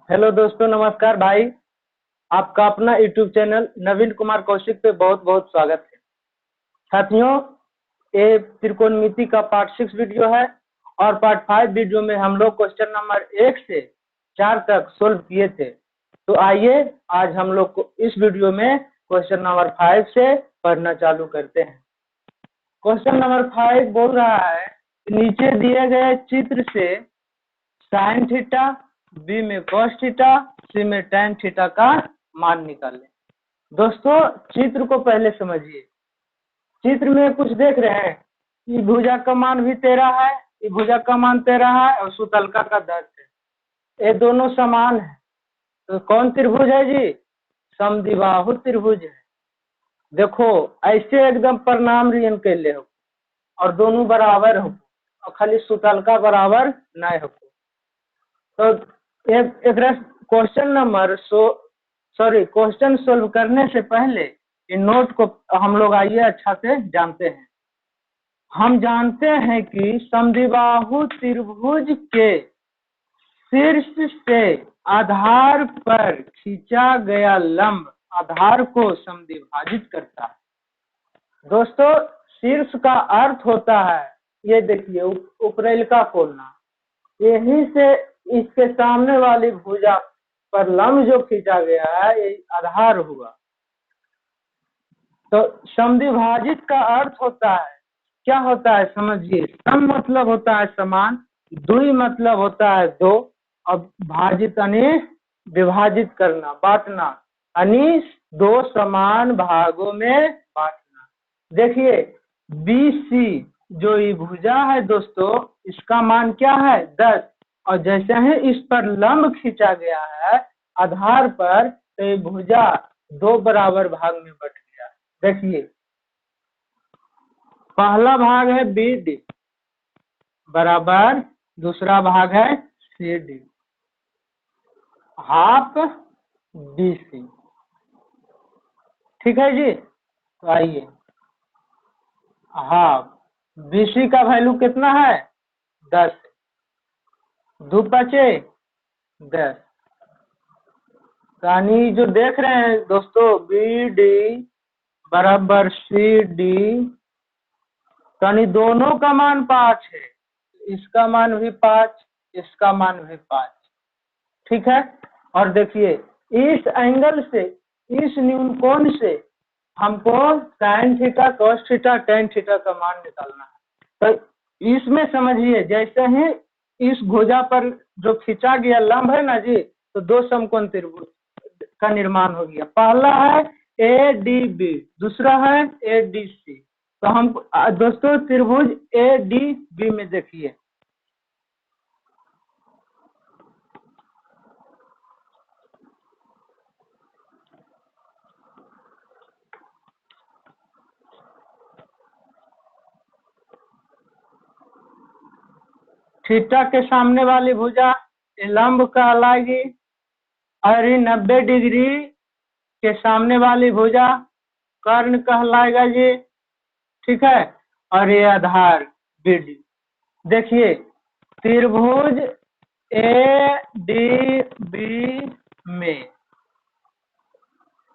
Hello दोस्तों, नमस्कार भाई। आपका अपना यूट्यूब चैनल नवीन कुमार कौशिक पे बहुत बहुत स्वागत है। साथियों, ये त्रिकोणमिति का पार्ट 6 वीडियो है और पार्ट 5 वीडियो में हम लोग क्वेश्चन नंबर 1 से 4 तक सोल्व किए थे। तो आइए आज हम लोग को इस वीडियो में क्वेश्चन नंबर 5 से पढ़ना चालू करते हैं। क्वेश्चन नंबर 5 बोल रहा है, नीचे दिए गए चित्र से साइन थीटा, बी में कॉस थीटा, सी में टैन थीटा का मान निकालें। दोस्तों, चित्र को पहले समझिए। चित्र में कुछ देख रहे हैं, ये भुजा का मान भी 13 है, ये भुजा का मान 13 है और सुतलका का 10 है। ये दोनों समान है। तो कौन त्रिभुज है जी? समद्विबाहु त्रिभुज है। देखो, ऐसे एकदम प्रणाम रियन के ले हो और दोनों बराबर हो और खाली सुतलका बराबर नहीं हो। तो एक क्वेश्चन नंबर क्वेश्चन सोल्व करने से पहले इन नोट को हम लोग आइए अच्छा से जानते हैं। हम जानते हैं कि समद्विबाहु त्रिभुज के शीर्ष से आधार पर खींचा गया लंब आधार को समद्विभाजित करता है। दोस्तों, शीर्ष का अर्थ होता है, ये देखिए ऊपरेल का कोना, यहीं से इसके सामने वाली भुजा पर लंब जो खींचा गया है ये आधार हुआ। तो समद्विभाजित का अर्थ होता है, क्या होता है समझिए। सम मतलब होता है समान, द्वि मतलब होता है दो, और भाजित यानी विभाजित करना, बांटना, यानी दो समान भागों में बांटना। देखिए BC जो ये भुजा है दोस्तों, इसका मान क्या है 10, और जैसे ही इस पर लंब खींचा गया है आधार पर, तो ये भुजा दो बराबर भाग में बट गया। देखिए पहला भाग है BD बराबर, दूसरा भाग है CD, हाफ BC। ठीक है जी। तो आइए, हाफ BC का वैल्यू कितना है 10, 2 पचे 10, यानी जो देख रहे हैं दोस्तों BD बराबर CD, यानी दोनों का मान 5 है, इसका मान भी 5, इसका मान भी 5। ठीक है। और देखिए इस एंगल से, इस न्यून कोण से हमको sign theta, cos theta, tan theta का मान निकालना है। तो इसमें समझिए, जैसे ही इस भुजा पर जो खींचा गया लंब है ना जी, तो दो समकोण त्रिभुज का निर्माण हो गया। पहला है ADB, दूसरा है ADC। तो हम दोस्तों त्रिभुज ADB में देखिए, थीटा के सामने वाली भुजा लंब कहलाएगी, और 90 डिग्री के सामने वाली भुजा कर्ण कहलाएगा जी। ठीक है। और ये आधार BD। देखिए त्रिभुज ADB में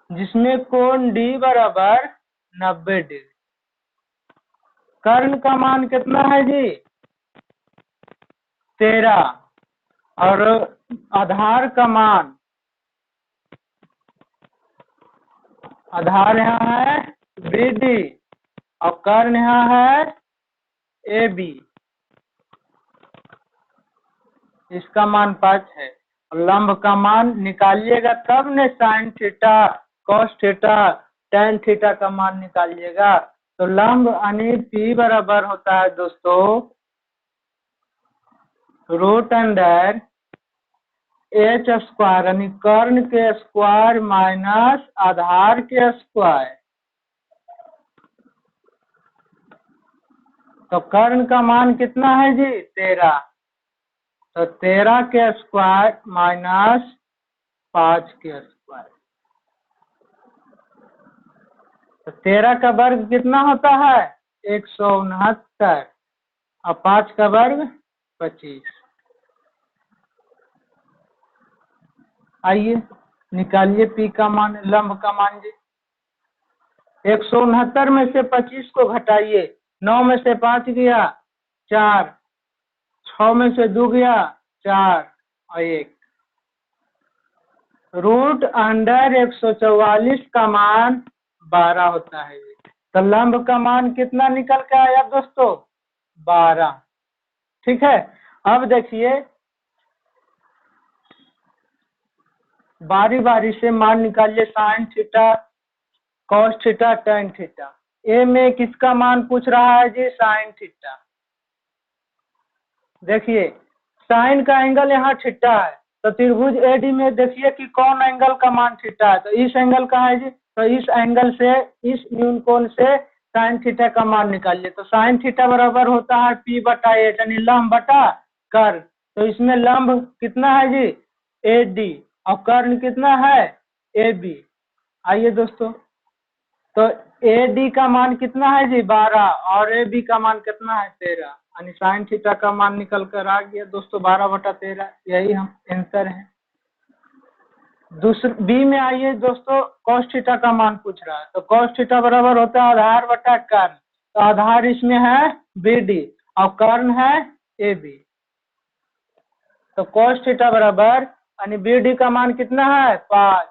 जिसमें कोण D बराबर 90 डिग्री, कर्ण का मान कितना है जी 13, और आधार का मान, आधार यहाँ है BD और कर्ण यहाँ है AB, इसका मान 5 है। लंब का मान निकालिएगा तब ने sign theta, cos theta, tan theta का मान निकालिएगा। तो लंब यानी P बराबर होता है दोस्तों रूट अंडर H स्क्वायर, यानी कर्ण के स्क्वायर माइनस आधार के स्क्वायर। तो कर्ण का मान कितना है जी 13, तो 13 के स्क्वायर माइनस 5 के स्क्वायर। तो 13 का वर्ग कितना होता है 169, और 5 का वर्ग 25। आइए निकालिए पी का मान, लंब का मान जी। 169 में से 25 को घटाइए, 9 में से 5 गया 4, 6 में से 2 गया 4 और 1। रूट अंडर 144 का मान 12 होता है। तो लंब का मान कितना निकल के आया दोस्तों? 12। ठीक है, अब देखिए बारी बारी से मान निकालिए, sine theta, cos theta, tan theta. A में किसका मान पूछ रहा है जी? Sine theta. देखिए साइन का एंगल यहाँ थीटा है, तो त्रिभुज एडी में देखिए कि कौन एंगल का मान थीटा है, तो इस एंगल का है जी। तो इस एंगल से, इस न्यून कोण से साइन थीटा का मान निकालिए। तो साइन थीटा बराबर होता है पी बटा ए, यानी लंब बटा कर्ण। तो इसमें लंब कितना है जी? ए डी, और कर्ण कितना है? A B. आइए दोस्तों, तो ए डी का मान कितना है जी? 12, और ए बी का मान कितना है? 13, यानी साइन थीटा का मान निकल कर आ गया दोस्तों 12/13। यही हम आंसर है। दूसरे बी में आइए दोस्तों, कॉस थीटा का मान पूछ रहा है। तो कॉस थीटा बराबर होता है आधार बटा कर्ण। तो आधार इसमें है बी डी और कर्ण है ए बी। तो कॉस थीटा बराबर, यानी बी डी का मान कितना है? 5।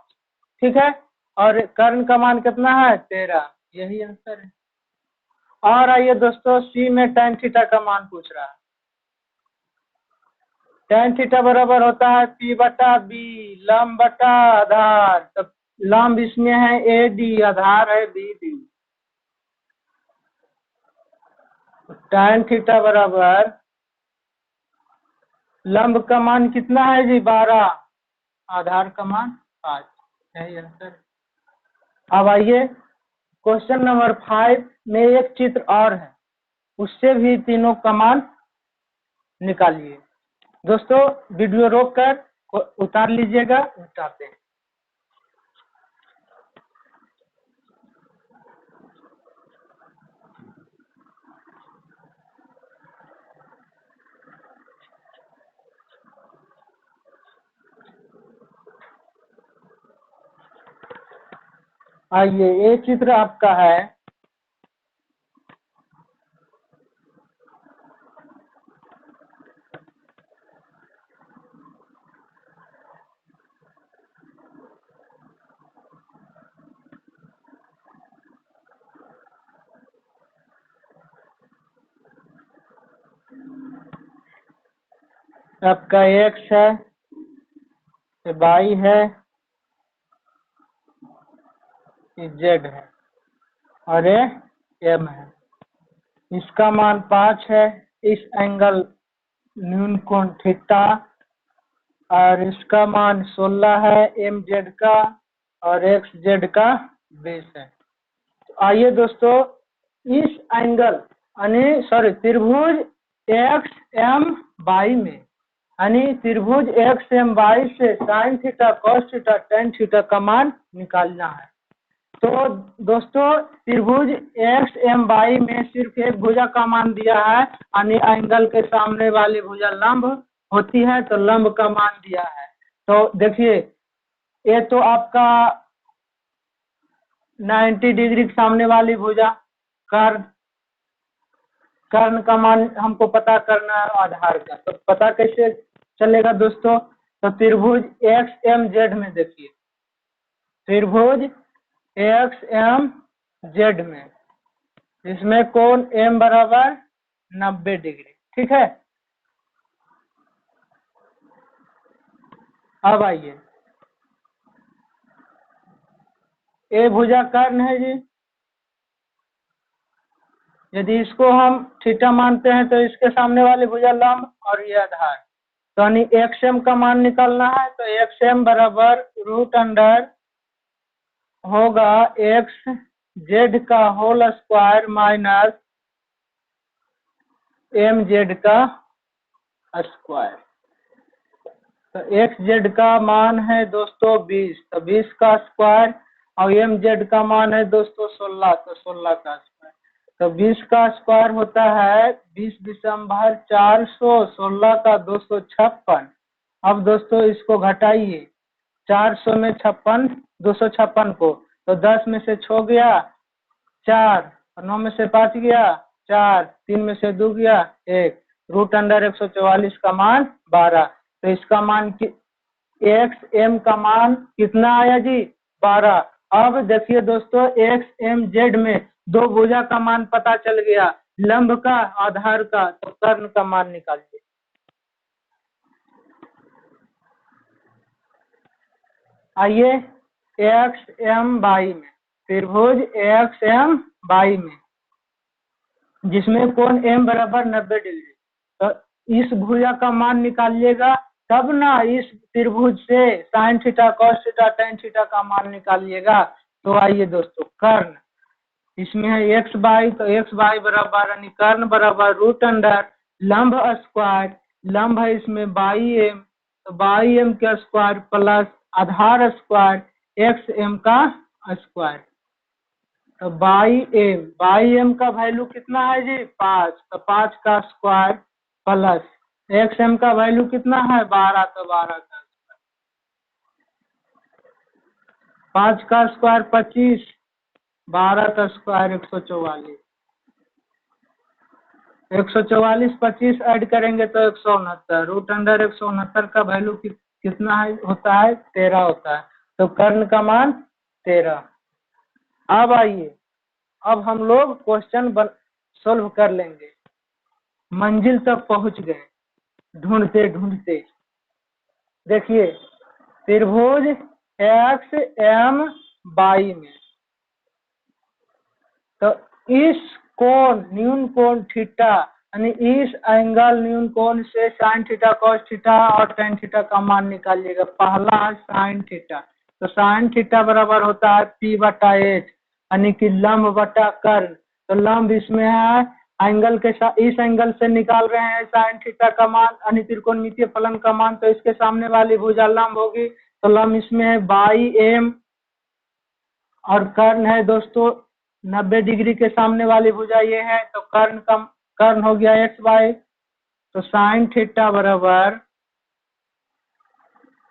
ठीक है, और कर्ण का मान कितना है? 13। यही आंसर है। और आइए दोस्तों, सी में tan थीटा का मान पूछ रहा है। tan थीटा बराबर होता है पी बटा बी, लंब बटा आधार। तब लंब इसमें है ए डी, आधार है बी डी। tan थीटा बराबर लंब का मान कितना है जी? 12, आधार का मान 5। यही आंसर। अब आइए क्वेश्चन नंबर 5 में एक चित्र और है, उससे भी तीनों का मान निकालिए। दोस्तों वीडियो रोक कर उतार लीजिएगा, उतारते हैं। आइए, ये चित्र आपका है आपका एक्स है, वाई है, जेड है और ये एम है। इसका मान 5 है। इस एंगल न्यून कोण थीटा, और इसका मान 16 है एम जेड का, और एक्स जेड का 20 है। तो आइए दोस्तों, इस एंगल यानी सॉरी त्रिभुज एक्स एम वाई में, यानी त्रिभुज एक्स एम वाई से sign theta, cos theta, tan theta का मान निकालना है। तो दोस्तों त्रिभुज एक्स एम वाई में सिर्फ एक भुजा का मान दिया है, यानी एंगल के सामने वाली भुजा लंब होती है, तो लंब का मान दिया है। तो देखिए ये तो आपका 90 डिग्री के सामने वाली भुजा, कर्ण, कर्ण का मान हमको पता करना है आधार का। तो पता कैसे चलेगा दोस्तों? तो त्रिभुज एक्स एम जेड में देखिए, त्रिभुज एक्स एम जेड में, इसमें कोण एम बराबर 90 डिग्री। ठीक है, अब आइए, ए भुजा कर्ण है जी। यदि इसको हम थीटा मानते हैं तो इसके सामने वाली भुजा लंब और ये आधार। तो यानी एक्स एम का मान निकालना है। तो एक्स एम बराबर रूट अंडर होगा एक्स जेड का whole square minus M Z का स्क्वायर। तो एक्स जेड का मान है दोस्तों 20, तो 20 का स्क्वायर, और एम जेड का मान है दोस्तों 16, तो 16 का स्क्वायर। तो 20 का स्क्वायर होता है 20 दिसंबर 400, 16 का 256। अब दोस्तों इसको घटाइए, 400 में 56, 256 को, तो 10 में से 6 गया 4, और 9 में से 5 गया 4, 3 में से 2 गया 1, रूट अंडर 144 का मान 12। तो इसका मान एक्स एम का मान कितना आया जी? 12। अब देखिए दोस्तों, एक्स एम जेड में दो भुजा का मान पता चल गया, लंब का, आधार का, तो कर्ण का मान निकालिए। आइए एक्स एम वाई में, त्रिभुज एक्स एम वाई में, जिसमें कोण एम बराबर 90 डिग्री, तो इस भुजा का मान निकालिएगा, तब ना इस त्रिभुज से sign theta, cos theta, tan theta का मान निकालिएगा। तो आइए दोस्तों, कर्ण इसमें है एक्स बाई, तो एक्स बाई बराबर यानी कर्ण बराबर रूट अंडर लंब स्क्वायर, लंब है इसमें बाई एम, तो बाई एम का स्क्वायर प्लस आधार स्क्वायर एक्स एम का स्क्वायर। तो बाई एम का वैल्यू कितना है जी? 5, तो 5 का स्क्वायर प्लस एक्स एम का वैल्यू कितना है? 12, तो 12 का स्क्वायर, 5 का स्क्वायर 25, 12 का स्क्वायर 144, 144 25 ऐड करेंगे तो 169, रूट अंडर 169 का वैल्यू कितना है? होता है 13 होता है। तो कर्ण का मान 13। अब आइए, अब हम लोग क्वेश्चन सोल्व कर लेंगे। मंजिल तक पहुंच गए ढूंढते ढूंढते। देखिए त्रिभुज एक्स एम वाई में, तो इस कोण न्यून कोण थीटा, यानी इस एंगल न्यून कोण से साइन थीटा, कॉस थीटा और टेन थीटा का मान निकालिएगा। पहला है साइन थीटा, तो साइन थीटा बराबर होता है पी बटा एच, यानी कि लंब बटा कर्ण। तो लंब इसमें है, एंगल के साथ इस एंगल से निकाल रहे हैं साइन थीटा का मान, यानी त्रिकोणमितीय फलन का मान, तो इसके सामने वाली भुजा लंब होगी, तो लंब इसमें है बाई एम, और कर्ण है दोस्तों 90 डिग्री के सामने वाली भुजा ये है, तो कर्ण हो गया एक्स बाई, तो साइन थीटा बराबर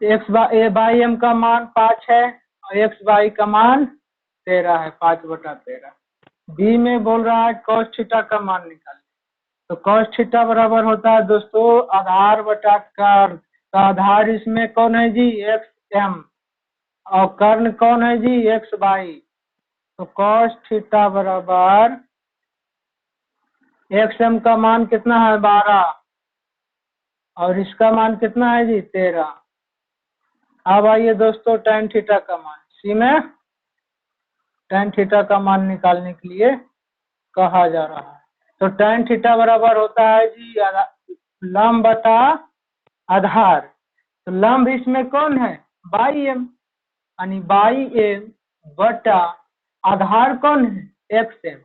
एक्स बाई एम का मान 5 है और एक्स बाई का मान 13 है, 5 बटा 13। बी में बोल रहा है कॉस थीटा का मान निकालिए, तो कॉस थीटा बराबर होता है दोस्तों आधार बटा कर्ण। तो आधार इसमें कौन है जी? एक्स एम, और कर्ण कौन है जी? X by. तो कॉस थीटा बराबर एक्स एम का मान कितना है? 12, और इसका मान कितना है जी? 13। अब आइए दोस्तों टेन थीटा का मान, सी में टेन थीटा का मान निकालने के लिए कहा जा रहा है। तो टेन थीटा बराबर होता है जी लंब बटा आधार, तो लंब इसमें कौन है? बाई एम, यानी बाई एम बटा आधार कौन है? X M.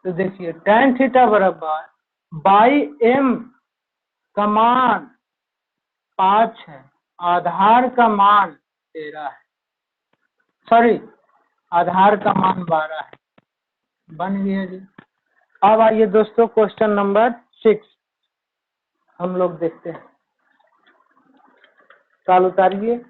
तो देखिए टेन थीटा बराबर बाई एम का मान 5 है, आधार का मान 13 है, सॉरी आधार का मान 12 है। बन गया जी। अब आइए दोस्तों क्वेश्चन नंबर 6 हम लोग देखते हैं। साल उतारिए।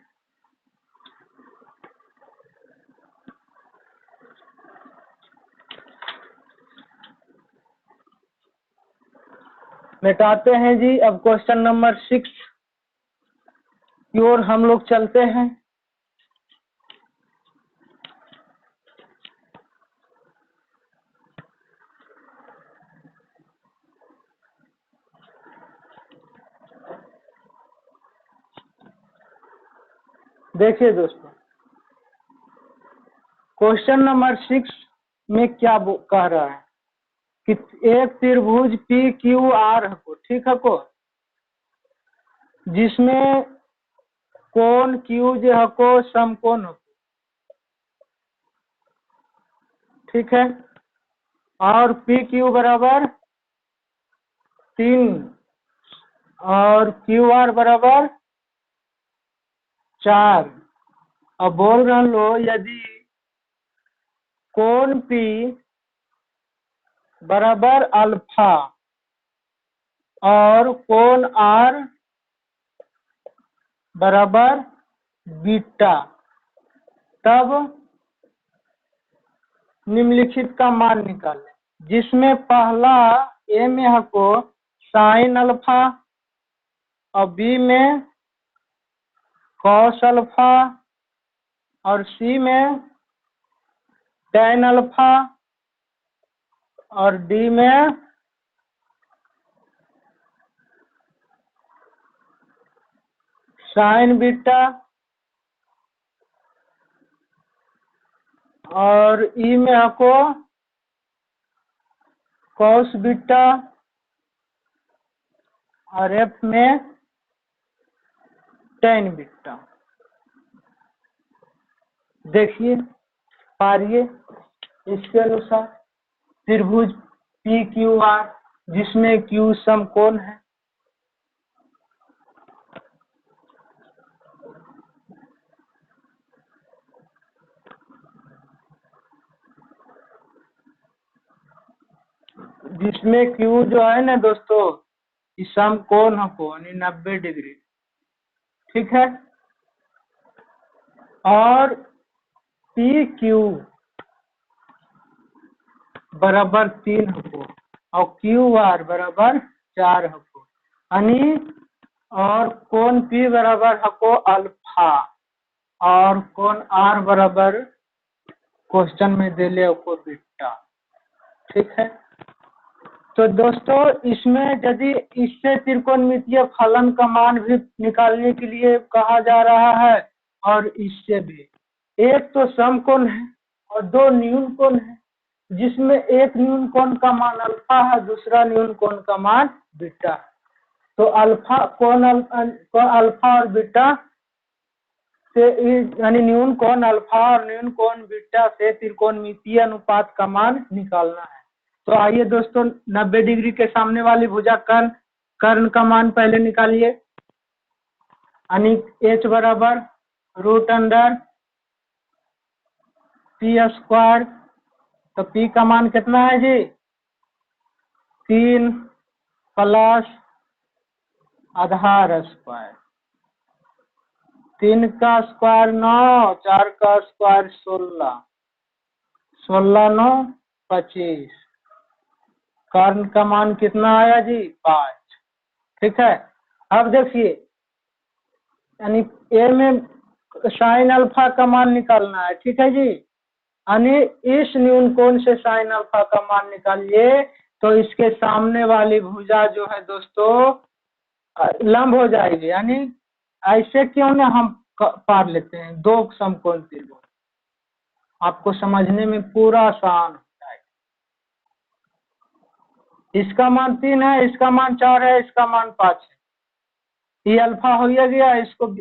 मिटाते हैं जी। अब क्वेश्चन नंबर 6 की ओर हम लोग चलते हैं। देखिए दोस्तों, क्वेश्चन नंबर 6 में क्या कह रहा है कि एक त्रिभुज पी क्यू आर को, ठीक है को, जिसमें कोण क्यू जो है को समकोण हो, ठीक है, और पी क्यू बराबर 3 और क्यू आर बराबर 4। अब बोल रहे लो यदि कोण पी बराबर अल्फा और कोण आर बराबर बीटा, तब निम्नलिखित का मान निकालें, जिसमें पहला ए में हमको साइन अल्फा और बी में कॉस अल्फा और सी में टैन अल्फा और डी में साइन बीटा और ई में आपको कॉस बीटा और एफ में टैन बीटा। देखिए पारिए इसके अनुसार त्रिभुज पी क्यू आर जिसमें क्यू समकोण है, जिसमें क्यू जो है ना दोस्तों इस समकोण है कोण 90 डिग्री, ठीक है। और पी क्यू बराबर 3 हमको और क्यू आर बराबर 4 हमको, यानी और कोण पी बराबर हमको अल्फा और कोण आर बराबर क्वेश्चन में दे ले हमको बीटा, ठीक है। तो दोस्तों इसमें यदि इससे त्रिकोणमितीय फलन का मान भी निकालने के लिए कहा जा रहा है और इससे भी, एक तो समकोण है और दो न्यून कोण है, जिसमें एक न्यून कोण का मान अल्फा है, दूसरा न्यून कोण का मान बीटा है। तो अल्फा कोण अल्फा और बीटा से यानी न्यून कोण अल्फा और न्यून कोण बीटा से त्रिकोणमितीय अनुपात का मान निकालना है। तो आइए दोस्तों 90 डिग्री के सामने वाली भुजा कर्ण का मान पहले निकालिए, यानी h बराबर √अंडर पी स्क्वायर। तो p का मान कितना है जी 3 प्लस आधार स्क्वायर, 3 का स्क्वायर 9, 4 का स्क्वायर 16, 16 9 25, कर्ण का मान कितना आया जी 5, ठीक है। अब देखिए यानी ए में साइन अल्फा का मान निकालना है, ठीक है जी, यानी इस न्यून कोण से साइन अल्फा का मान निकालिए तो इसके सामने वाली भुजा जो है दोस्तों लंब हो जाएगी, यानी ऐसे क्यों ना हम पार लेते हैं दो समकोण त्रिभुज, आपको समझने में पूरा आसान होता है। इसका मान 3 है, इसका मान 4 है, इसका मान 5 है, ये अल्फा हो गया, इसको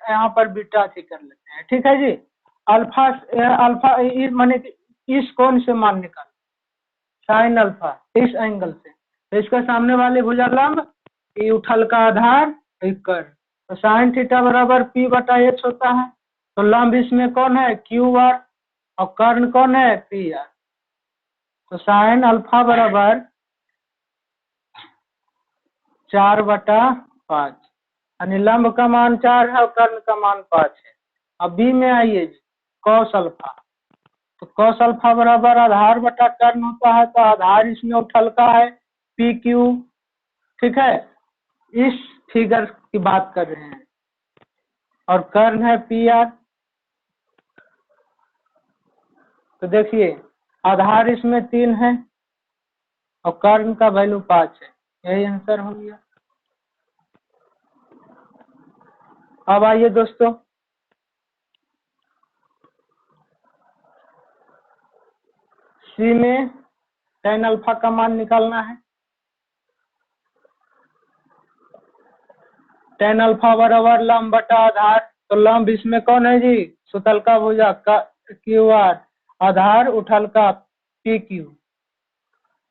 यहाँ पर बीटा से कर लेते हैं, ठीक है जी। अल्फा अल्फा माने इस कोण से मान निकाल साइन अल्फा इस एंगल से, तो इसका सामने वाले भुजा लंब ये उठल का आधार कर, तो साइन थीटा बराबर पी बटा एच होता है। तो लंब इसमें कौन है क्यू आर और कर्ण कौन है पी आर। तो साइन अल्फा बराबर 4/5, यानी लंब का मान 4 है और कर्ण का मान 5 है। अब बी में आइए जी कॉस अल्फा, तो कॉस अल्फा बराबर आधार बटा कर्ण होता है, तो आधार इसमें उठल का है पी क्यू, ठीक है, इस फिगर की बात कर रहे हैं, और कर्ण है पी आर। तो देखिए आधार इसमें 3 है और कर्ण का वैल्यू 5 है, यही आंसर हो गया। अब आइए दोस्तों सी में tan अल्फा का मान निकालना है। tan अल्फा बराबर लंब बटा आधार, तो लंब इसमें कौन है जी सुतल का भुजा का क्यू आर, आधार उठल का पी क्यू,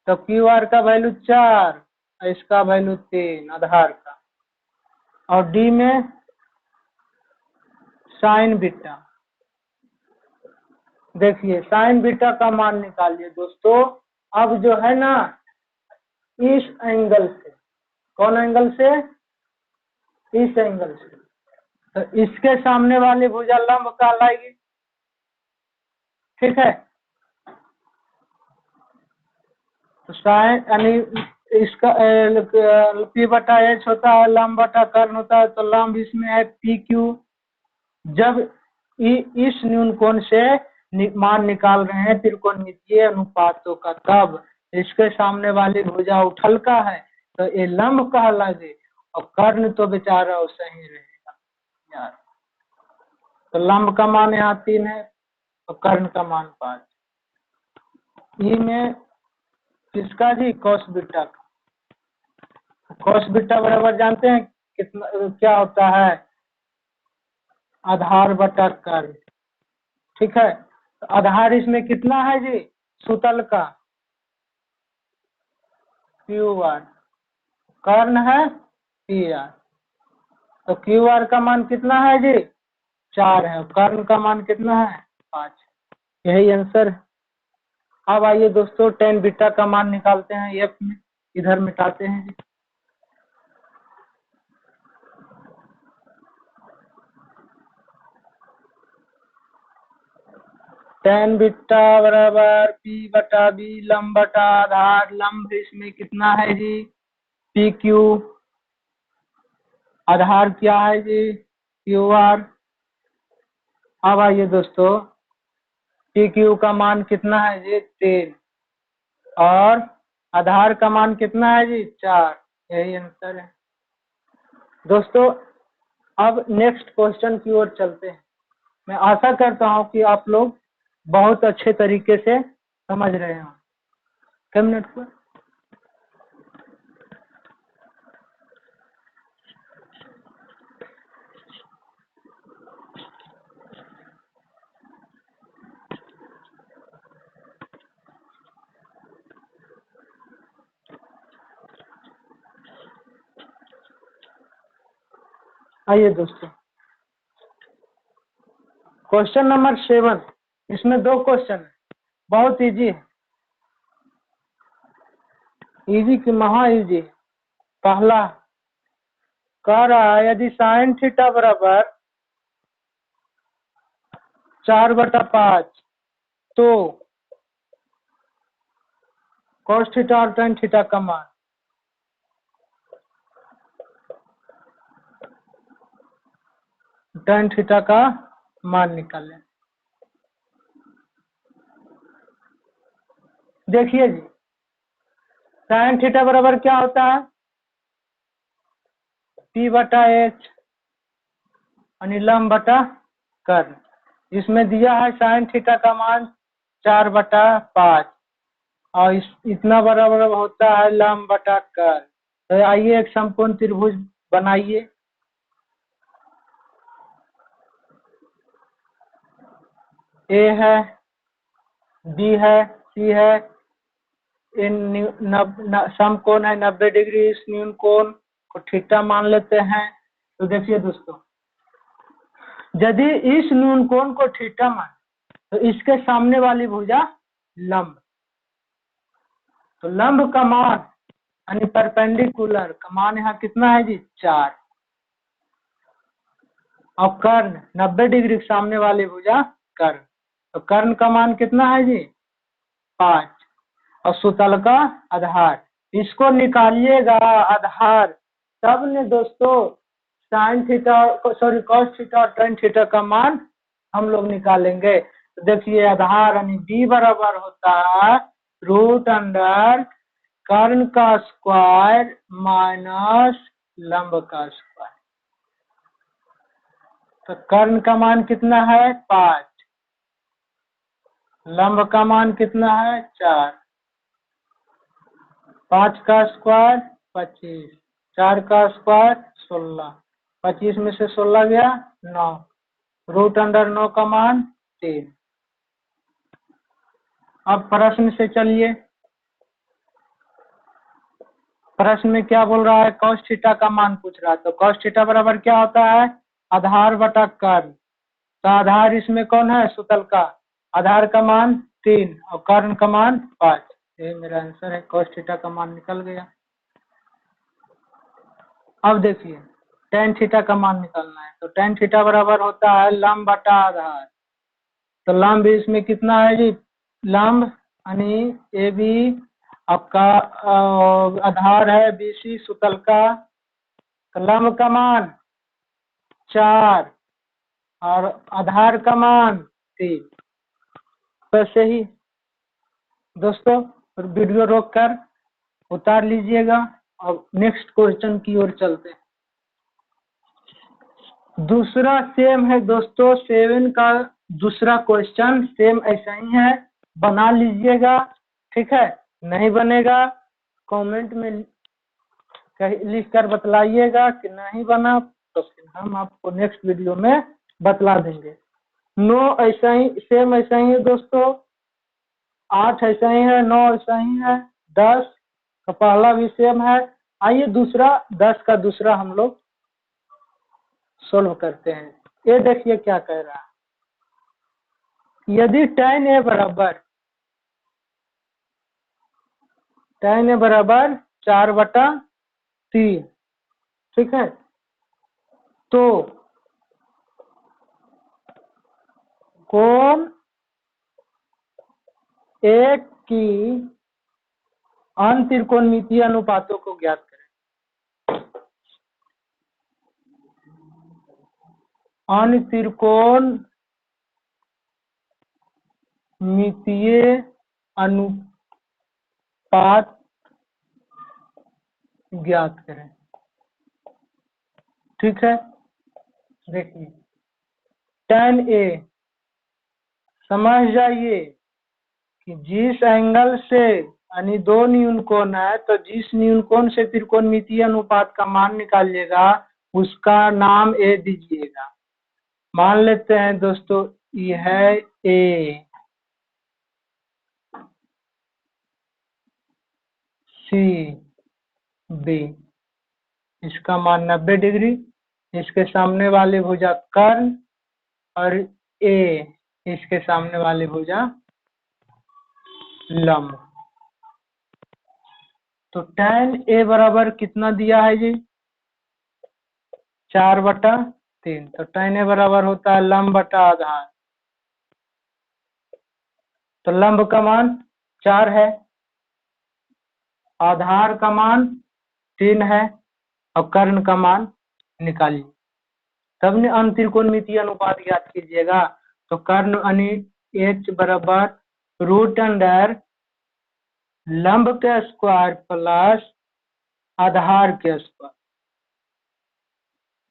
तो क्यू आर का वैल्यू 4, इसका वैल्यू 3 आधार का, और डी में साइन बीटा। देखिए साइन बीटा का मान निकालिए दोस्तों। अब जो है ना इस एंगल से, कौन एंगल से, इस एंगल से, तो इसके सामने वाली भुजा लंब कहलाएगी। ठीक है, तो साइन यानी इसका पी बटा एच होता है, लंब बटा कर्ण होता है, तो लंब इसमें है पी क्यू। जब इस न्यून कोण से मान निकाल रहे हैं त्रिकोणमितीय अनुपातों का, तब इसके सामने वाली भुजा उठल्का है तो ये लंब कहलाएगी, और कर्ण तो बेचारा वैसे ही रहेगा यार। तो लंब का मान यहाँ 3 है और कर्ण का मान 5। ई में किसका जी? कॉस बीटा का। कॉस बीटा बराबर जानते हैं कितना क्या होता है? आधार बटा कर्ण। ठीक है, तो आधार इसमें कितना है जी? सुतल का क्यू आर, कर्ण है पी आर, तो क्यू आर का मान कितना है जी? 4 है, कर्ण का मान कितना है? 5। यही आंसर है। अब आइए दोस्तों tan बीटा का मान निकालते हैं एफ में, इधर मिटाते हैं जी। tan बीटा बराबर पी बटा बी लंब बटा आधार। लंब इसमें कितना है जी? P Q. आधार क्या है जी? Q R. अब आइए दोस्तों, पी क्यू का मान कितना है जी? 3, और आधार का मान कितना है जी? 4। यही आंसर है दोस्तों। अब नेक्स्ट क्वेश्चन की ओर चलते हैं। मैं आशा करता हूं कि आप लोग बहुत अच्छे तरीके से समझ रहे हो। कितने मिनट पर? आइए दोस्तों, क्वेश्चन नंबर 7। इसमें 2 क्वेश्चन है, बहुत इजी है, इजी की महा इजी। पहला कह रहा है यदि साइन थीटा बराबर 4/5 तो कॉस थीटा और टेन थीटा का मान। टेन थीटा का मान निकालें। देखिए जी, साइन थीटा बराबर क्या होता है? पी बटा एच यानी लंब बटा कर्ण। इसमें दिया है साइन थीटा का मान 4/5 और इतना बराबर होता है लंब बटा कर्ण। तो आइए एक समकोण त्रिभुज बनाइए। ए है, बी है, सी है, इन समकोण है 90 डिग्री। इस न्यून कोण को थीटा मान लेते हैं। तो देखिए दोस्तों, यदि इस न्यून कोण को थीटा मान तो इसके सामने वाली भुजा लंब, तो लंब का मान यानी परपेंडिकुलर का मान यहाँ कितना है जी? 4। और कर्ण 90 डिग्री के सामने वाली भुजा कर्ण, तो कर्ण का मान कितना है जी? 5। और सुतल का आधार, इसको निकालिएगा आधार, तब ने दोस्तों sine theta sorry cos theta और टेन थीटा का मान हम लोग निकालेंगे। तो देखिए आधार यानी बी बराबर होता है √अंडर कर्ण का स्क्वायर माइनस लंब का स्क्वायर। तो कर्ण का मान कितना है? 5। लंब का मान कितना है? 4। 5 का स्क्वायर 25, 4 का स्क्वायर 16, 25 में से 16 गया 9, √9 का मान 3। अब प्रश्न से चलिए, प्रश्न में क्या बोल रहा है? कॉस थीटा का मान पूछ रहा है। तो कॉस थीटा बराबर क्या होता है? आधार बटा कर्ण। तो आधार इसमें कौन है? सुतल का। आधार का मान 3 और कर्ण का मान 5। ये मेरा आंसर है, कॉस थीटा का मान निकल गया। अब देखिए tan थीटा का मान निकालना है। तो tan थीटा बराबर होता है लंब बटा आधार। तो लंब इसमें कितना है जी, लंब यानी ए बी, आपका आधार है BC सुतल का। तो लंब का मान 4 और आधार का मान 3। तो ऐसे ही दोस्तों वीडियो रोक कर उतार लीजिएगा और नेक्स्ट क्वेश्चन की ओर चलते हैं। दूसरा सेम है दोस्तों, 7 का दूसरा क्वेश्चन सेम ऐसा ही है, बना लीजिएगा, ठीक है। नहीं बनेगा कमेंट में लिख कर बतलाइएगा कि नहीं बना, तो फिर हम आपको नेक्स्ट वीडियो में बतला देंगे। 9 ऐसा ही सेम ऐसा ही है दोस्तों, 8 ऐसा ही है, 9 ऐसा ही है, 10 का पहला भी सेम है। आइए दूसरा 10 का दूसरा हम लोग सोल्व करते हैं। ये देखिए क्या कह रहा है, यदि tan A बराबर 4/3, ठीक है, तो कोण A की अनत्रिकोणमितीय अनुपातों को ज्ञात करें। अनत्रिकोणमितीय अनुपात ज्ञात करें, ठीक है। देखिए tan A, समझ जाइए कि जिस एंगल से यानी 2 न्यूनकोण है, तो जिस न्यूनकोण से त्रिकोणमितीय अनुपात का मान निकालिएगा उसका नाम A दीजिएगा। मान लेते हैं दोस्तों यह है A, C, B, इसका मान 90 डिग्री, इसके सामने वाली भुजा कर्ण और A इसके सामने वाली भुजा लंब। तो tan A बराबर कितना दिया है जी, 4/3। तो tan A बराबर होता है लंब बटा आधार। तो लंब का मान 4 है, आधार का मान 3 है और कर्ण का मान निकालिए, तब ने अनत्रिकोणमितीय अनुपात ज्ञात कीजिएगा। तो कर्ण यानी H बराबर √अंडर लंब के स्क्वायर प्लस आधार के स्क्वायर।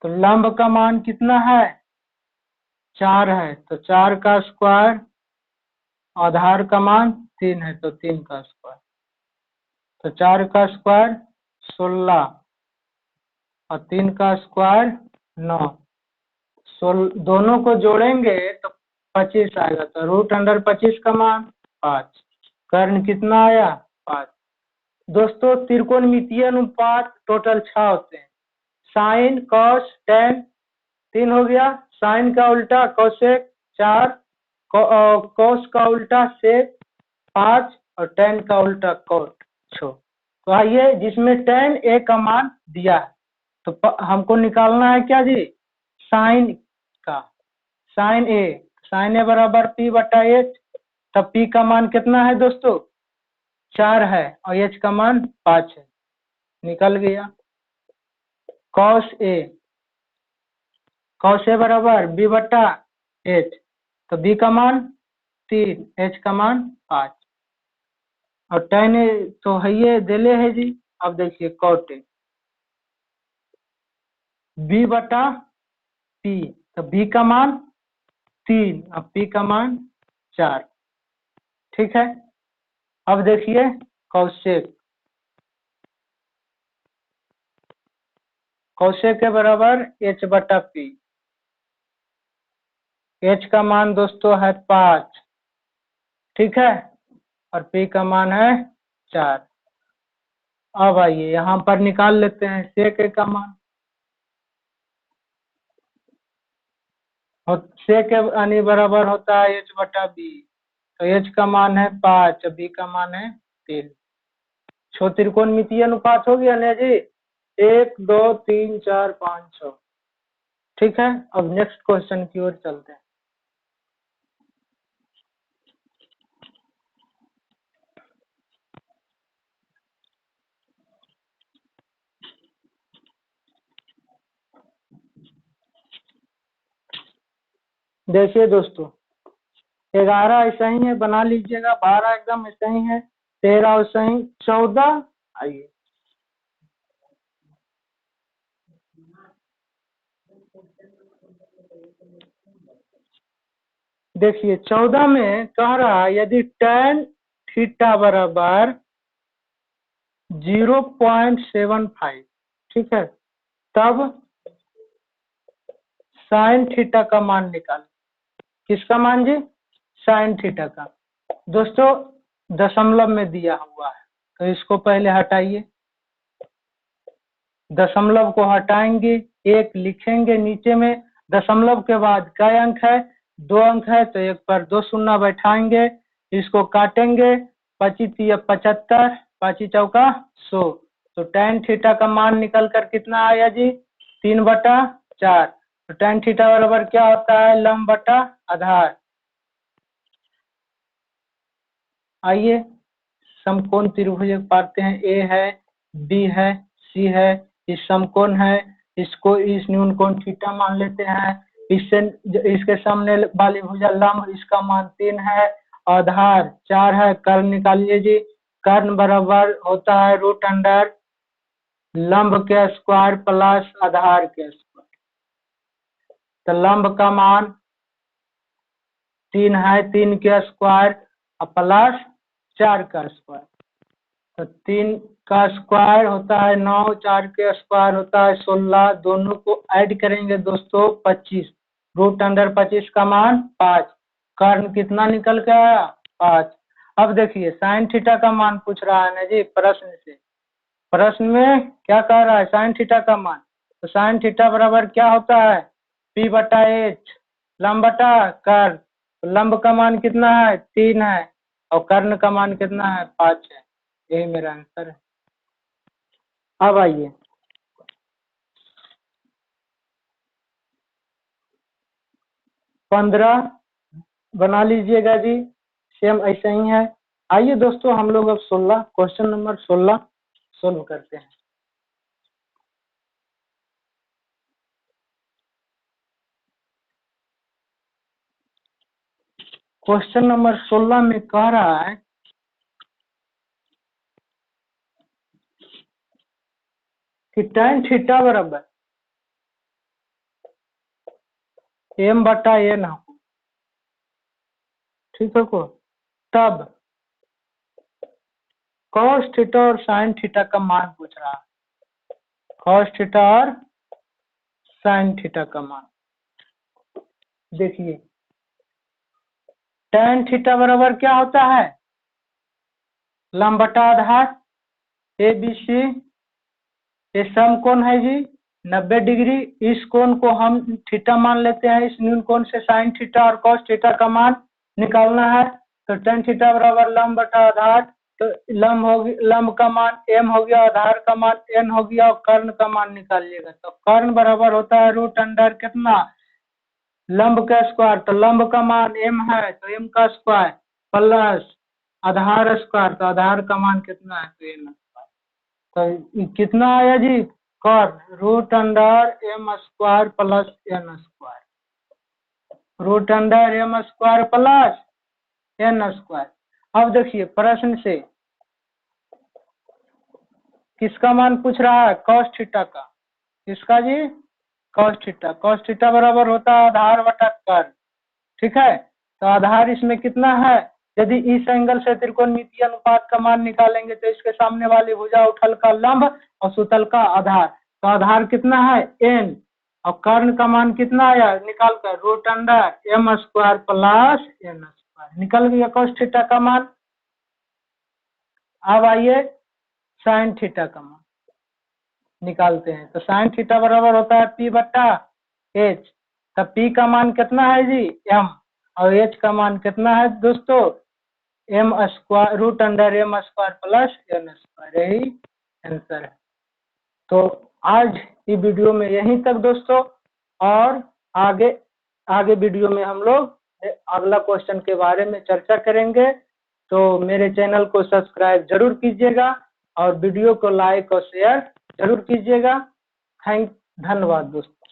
तो लंब का मान कितना है, 4 है, तो 4 का स्क्वायर, आधार का मान 3 है तो 3 का स्क्वायर। तो 4 का स्क्वायर 16 और 3 का स्क्वायर 9, दोनों को जोड़ेंगे तो 25 आएगा। तो √25 का मान 5। कर्ण कितना आया, 5। दोस्तों त्रिकोणमितीय अनुपात टोटल 6 होते हैं, साइन कॉस tan 3 हो गया, साइन का उल्टा कोसेक 4, कॉस का उल्टा सेक 5 और tan का उल्टा कॉट 6। तो आइए जिसमें tan A का मान दिया है, तो हमको निकालना है क्या जी, साइन का, साइन A बराबर P/H। तब P का मान कितना है दोस्तों, 4 है और H का मान 5 है, निकल गया। cos A बराबर B/H। तो B का मान 3, H का मान 5 और tan A तो है ये दिले है जी। अब देखिए cot A, B/P, तो B का मान 3 और P का मान 4, ठीक है। अब देखिए कौशिक के बराबर H/P, H का मान दोस्तों है 5, ठीक है, और P का मान है 4। अब आइए यहाँ पर निकाल लेते हैं sec A का मान। sec A यानी बराबर होता है H/B। तो H का मान है 5, B का मान है 3। छो त्रिकोणमितीय अनुपात हो गया ना जी। 1 2 3 4 5 6। ठीक है, अब नेक्स्ट क्वेश्चन की ओर चलते हैं। देखिए दोस्तों, 11 ऐसा ही है, बना लीजिएगा। 12 एकदम ऐसा ही है, 13 ऐसा ही, 14। आइए देखिए, 14 में कह रहा है यदि tan थीटा बराबर 0.75, ठीक है, तब साइन थीटा का मान निकाल। किसका मान जी? साइन थीटा का। दोस्तों, दशमलव में दिया हुआ है, तो इसको पहले हटाइए। दशमलव को हटाएंगे, एक लिखेंगे नीचे में। दशमलव के बाद कई अंक है? 2 अंक है, तो एक पर 2 शून्य बैठाएंगे, इसको काटेंगे। 25 या 75, 5 चौका 100। तो tan थीटा का मान निकल कर कितना आया जी? 3/4। तो tan थीटा बराबर क्या होता है? लंब बटा आधार। आइए समकोण त्रिभुज पाते हैं। ए है, बी है, सी है, इस समकोण है, इसको इस न्यून कोण थीटा मान लेते हैं। इससे इसके सामने वाली भुजा लंब, इसका मान 3 है, आधार 4 है। कर्ण निकालिए जी। कर्ण बराबर होता है √अंडर लंब के स्क्वायर प्लस आधार के स्क्वायर। तो लंब का मान 3 है, 3 के स्क्वायर और प्लस 4 का स्क्वायर। तो 3 का स्क्वायर होता है 9, 4 के स्क्वायर होता है 16। दोनों को ऐड करेंगे दोस्तों 25। √25 का मान 5। कर्ण कितना निकल के आया? 5। अब देखिए साइन थीटा का मान पूछ रहा है ना जी प्रश्न से। प्रश्न में क्या कह रहा है? साइन थीटा का मान। तो साइन थीटा बराबर क्या होता है? P/H लंब बटा कर्ण। तो लंब का मान कितना है? 3 है, और कर्ण का मान कितना है? 5 है। यही मेरा आंसर है। अब आइए 15 बना लीजिएगा जी, सेम ऐसा ही है। आइए दोस्तों हम लोग अब 16, क्वेश्चन नंबर 16 सोल्व करते हैं। क्वेश्चन नंबर 16 में कह रहा है कि tan थीटा बराबर m/n हो, ठीक है को, तब cos थीटा और sin थीटा का मान पूछ रहा है। cos थीटा और sin थीटा का मान देखिए। tan थीटा बराबर क्या होता है? लंब बटा आधार। ABC ये समकोण है जी 90 डिग्री। इस कोण को हम थीटा मान लेते हैं। इस न्यून कोण से साइन थीटा और कॉस थीटा का मान निकालना है। तो tan थीटा बराबर लंब बटा आधार। तो लंब का मान m हो गया, आधार का मान n हो गया, और कर्ण का मान निकालिएगा। तो कर्ण बराबर होता है √अंडर कितना? लंब का स्क्वायर। तो लंब का मान m है, तो m का स्क्वायर प्लस आधार स्क्वायर। तो आधार का मान कितना है? तो n। तो कितना आया जी? Cord √m² plus n²। √m² plus n²। अब देखिए प्रश्न से किसका मान पूछ रहा है? cos थीटा का। किसका जी? cos theta. cos थीटा बराबर होता है आधार बटा कर्ण। ठीक है, तो आधार इसमें कितना है? यदि इस एंगल से त्रिकोणमितीय अनुपात का मान निकालेंगे तो इसके सामने वाली भुजा उथल का लंब और सुतल का आधार। तो आधार कितना है? n। और कर्ण का मान कितना आया निकाल कर? √m² plus n²। निकल गया cos थीटा का मान। अब आइए साइन थीटा का मान निकालते हैं। तो साइन थीटा बराबर होता है P/H। तब P का मान कितना है जी? m। और H का मान कितना है दोस्तों? m² √m² plus n²। यही आंसर है। तो आज की वीडियो में यहीं तक दोस्तों, और आगे वीडियो में हम लोग अगला क्वेश्चन के बारे में चर्चा करेंगे। तो मेरे चैनल को सब्सक्राइब जरूर कीजिएगा और वीडियो को लाइक और शेयर जरूर कीजिएगा। धन्यवाद दोस्तों।